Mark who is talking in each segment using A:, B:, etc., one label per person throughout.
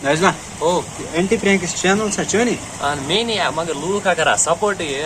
A: Najma,
B: Oh,
A: anti-prank channel sa chani.
B: and many magar look agar support ye,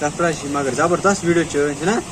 A: Tafrash magar zabardast video chh na.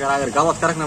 A: kar agar galat karak na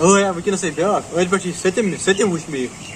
A: Oh ya bukina say bya. Oil bachi setim wush me.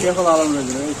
A: Sheikh alam roz.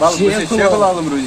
A: Bal Sheikh alam roz.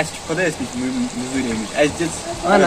A: acho que podes mizuri mi.
B: انا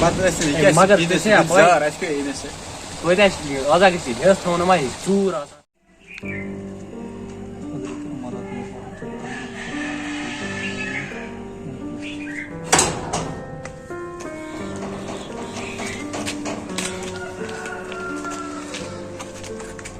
A: Mas
B: Magar desse apoio.
A: acho que é nesse.
B: ويداش ازا كسي yes تونا ما هي صوره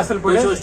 C: اصل پٲٹھۍ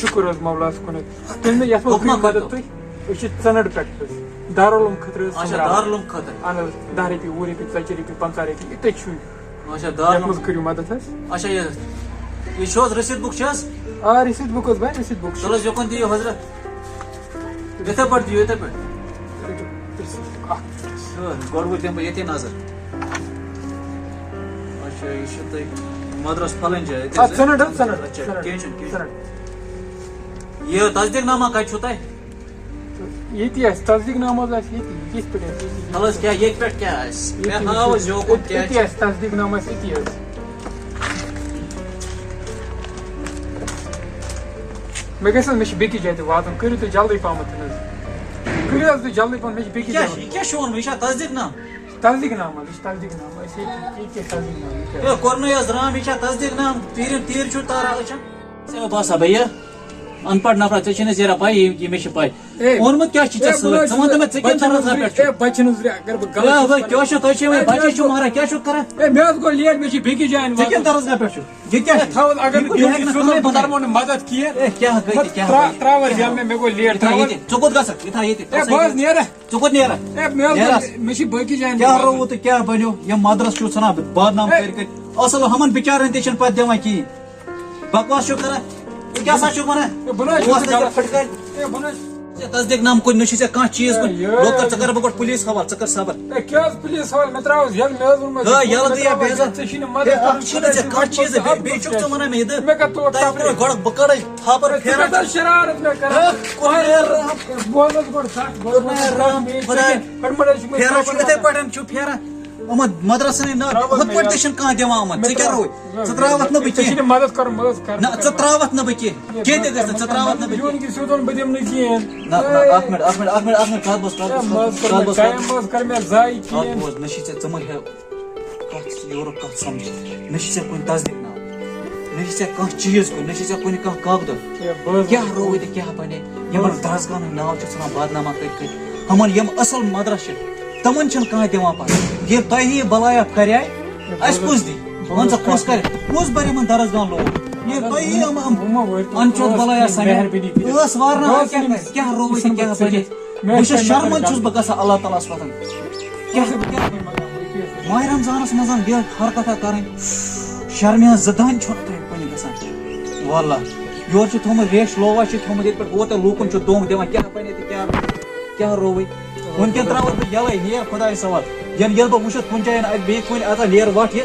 C: شُکُر حظ مولاس کُن تیٚلہِ مےٚ یَتھ منٛز مدد تُہۍ أسۍ چھِ ژَنَڈ پٮ۪ٹھ حظ دارالعلوم خٲطرٕ حظ
B: اچھا دارالعلوم خاطر
C: اہن حظ 10 رۄپیہِ 20 رۄپیہِ 40 رۄپیہِ 50 رۄپیہِ یِتھَے چھُ
B: اچھا
C: یَتھ
B: دارالعلوم
C: منٛز کٔرِو مدد حظ
B: اچھا یہ شوز رسید بک چھس
C: رسیٖد بُک حظ بَنہِ رسیٖد بُک
B: چلو یوکن دیو حضرت یتھے پٹ دیو یتھے پٹ گۄڈٕ وٕچھ دِمہٕ بہٕ ییٚتی نظر اچھا یہ چھُ تۄہہِ مدرس پھلن جایہِ
C: ژَنَڈ حظ ژَنَڈ
B: اچھا کینٛہہ چھُنہٕ کینٛہہ
C: ژَنَڈ
B: چھُنہٕ یہ تصدیق نامہ کتہِ چھُو تۄہہِ
C: ییٚتی آسہِ تصدیٖق نامہٕ حظ آسہِ ییٚتی یِتھ پٲٹھۍ آسہِ ییٚتی
B: تل حظ کیٛاہ ییٚتہِ پٮ۪ٹھ کیٛاہ آسہِ مےٚ ہاو حظ یوکُن کیٛاہ
C: ییٚتی
B: چھُ
C: آسہِ تصدیٖق نامہٕ آسہِ ییٚتی حظ مےٚ گژھِ حظ مےٚ چھِ بیٚکِس جایہِ تہِ واتُن کٔرِو تُہۍ جلدی پہمتھ حظ کٔرِو حظ تُہۍ جلدی پہم مےٚ چھِ بیٚکِس
B: کیٛاہ
C: جایہِ
B: یہِ کیٛاہ چھُ ووٚنمُت یہِ چھا تصدیق نامہ
C: تصدیٖق نامہٕ حظ یہِ چھِ تصدیٖق نامہٕ أسۍ ییٚتی چھِ تصدیٖق نامہٕ
B: اے کوٚرنُے حظ رام یہِ چھا تصدیق نام تیٖر چھُ تارا أچھن ژےٚ باسا بھیا ان پڑھ نفر ژےٚ چھےٚ نہٕ زیرا پاے یہِ مےٚ چھِ پاے اوٚنمُت کیٛاہ چھُ ژےٚ سۭتۍ ژٕ وَن تہٕ مےٚ ژٕ کَمہِ طرفہٕ پٮ۪ٹھ چھُ
C: بچن حظ اگر بہٕ
B: کیٛاہ
C: غلط
B: کیٛاہ چھُ تۄہہِ چھُو وۄنۍ بچے چھُو ماران کیٛاہ چھُو کران
C: مےٚ حظ گوٚو لیٹ مےٚ چھِ بیٚکِس جایہِ
B: ژےٚ کَمہِ درسگاہ پٮ۪ٹھ چھُ یہِ کیٛاہ چھُ
C: تھاوَن اگر بہٕ
B: یہِ ہٮ۪کہِ نہٕ کٕہٕنۍ
C: بہٕ
B: بنٲیِتھ.
C: کرمو نہٕ مدد کینٛہہ
B: اے کیٛاہ گٔے کیٛاہ
C: تراوَر جل مےٚ گوٚو لیٹ
B: یہِ تھاو ییٚتہِ ژٕ کوٚت گژھکھ یہِ تھاو ییٚتہِ
C: بہٕ حظ نیرٕ
B: ژٕ کوٚت نیرکھ
C: مےٚ چھِ باقٕے جایَن
B: کیٛاہ رووُ تہٕ کیٛاہ بنیو یِم مدرس چھُو ژھٕنان بدنام کٔرۍ کٔرۍ اصل ہمن بِچارن تہِ چھِنہٕ پتہٕ دِوان کِہیٖنۍ بکواس چھُو کران یہِ کیٛاہ سا چھُو ونان تصدیق نام کُنہِ نہٕ چھُ ژےٚ کانٛہہ چیٖز کُنہِ لوگ کر ژٕ کر بہٕ گۄڈٕ پُلیٖس حوالہٕ ژٕ کر صبر
C: کیٛاہ حظ پُلیٖس حوالہٕ مےٚ ترٛاو حظ ییٚلہِ مےٚ حظ ووٚن
B: یلہٕ تہٕ یا بے عزت
C: ژےٚ چھِی نہٕ
B: اے
C: مدد
B: اکھ چھُے نہٕ ژےٚ کانٛہہ چیٖز بیٚیہِ چھُکھ ژٕ ونان مےٚ یہِ
C: مےٚ کر توڑ
B: گۄڈٕ بہٕ کڑے تھاپر پھیران
C: شرارت مےٚ کران بوز حظ گۄڈٕ کتھ
B: پھیران چھُ یِتھے پٲٹھۍ چھُ پھیران یِمن مدرسن نہ ہُتھ پٲٹھۍ تہِ چھُنہٕ کانٛہہ دِوان یِمن ژٕ کیٛاہ روٗد ژٕ تراوتھ نہٕ بہٕ کینٛہہ
C: مدد کرُن مدد کر
B: نہ ژٕ تراوتھ نہٕ بہٕ کینٛہہ کینٛہہ تہِ گژھِ نہٕ ژٕ تراوتھ نہٕ بہٕ کینٛہہ
C: سیوٚد ووٚن بہٕ دِمہٕ نہٕ کِہیٖنۍ
B: نہ اکھ مِنٹ کتھ بوز
C: ٹایم حظ کر مےٚ ضایہِ
B: کتھ
C: کِہیٖنۍ
B: بوز نہ چھِ ژےٚ ژٕ مہ ہیٚو کتھ یورُک کتھ سمجھ نہ چھِ ژےٚ کُنہِ تصدیق نام نہ چھِ ژےٚ کانٛہہ چیٖز کُنہِ نہ چھِ ژےٚ کُنہِ کانٛہہ کاغدٕ کیٛاہ روٗد تہٕ کیٛاہ بنے یِمن درسگاہن ہُنٛد ناو چھُ ژھٕنان بدنامہ کٔرۍ کٔرۍ ہُمن یِم اصل مدرس چھِ تمن چھنہٕ کانٛہہ دِوان پتہ ییٚلہِ تۄہہِ یہِ بلایا کرے اَسہِ کُس دی ون ژٕ کُس کرِ کُس بَرِ یِمن درسگاہن لوگ ییٚلہِ تۄہہِ یہِ انچوت بلایا سمے ٲس وارناوان کیٛاہ روٗد تہٕ کیٛاہ بنے بہٕ چھُس شرمن چھُس بہٕ گژھان اللہ تعالیٰ ہس پتھ ماہِ رمضانس منٛز یہِ حرکتہ کرٕنۍ شرمہِ ہٕنٛز زٕ دانہِ چھُنہٕ تۄہہِ کُنہِ گژھان واللہ یورٕ چھُ تھوٚمُت ریش لووا چھُ تھوٚمُت ییٚتہِ پٮ۪ٹھ ووت لوٗکن چھُ دونٛکھ دِوان کیٛاہ بنے تہٕ کیٛاہ رووٕے وٕنکٮ۪ن تراوَتھ بہٕ یَلے نیر خۄدایس حوال ییٚلہِ بہٕ وٕچھتھ کُنہِ جایہِ بیٚیہِ کُنہِ اژا لیر وٹھ یہِ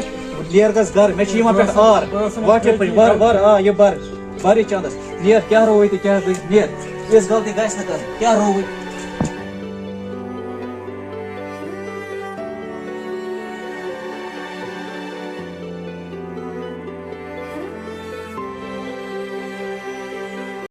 B: لیر گژھِ گرٕ مےٚ چھِ یِوان پٮ۪ٹھ آر وٹھ یپٲرۍ بر آ یہِ بر یہِ چندس نیر کیٛاہ رووٕے تہٕ کیٛاہ گٔے نیر یِژھ غلطی گژھِ نہٕ کَرٕنۍ کیٛاہ رووٕے